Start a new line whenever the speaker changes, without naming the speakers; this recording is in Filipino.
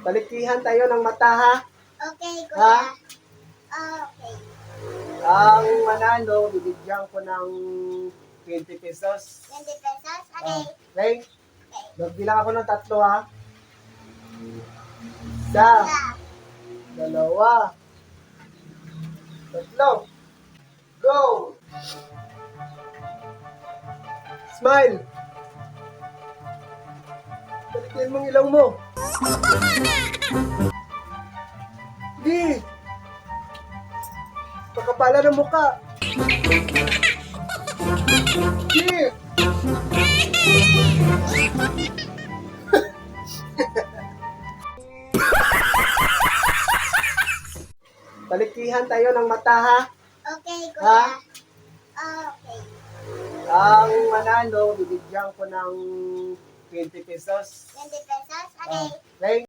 Balikihan tayo ng mata, ha?
Okay,
Ha?
kuya. Okay.
Ang manalo, bibigyan ko ng 20 pesos.
20 pesos? Okay.
Okay?
Okay.
Magbilang ako ng 3, ha? Isa,
Yeah.
2, 3. Go! Smile! Balikin mong ilaw mo. Di! Pagkapala ng mukha. Di! Balikihan tayo ng mata, ha?
Okay,
Ha?
kuya. Okay.
Ang manalo, bibigyan ko ng 20 pesos.
20 pesos? Okay.
Okay?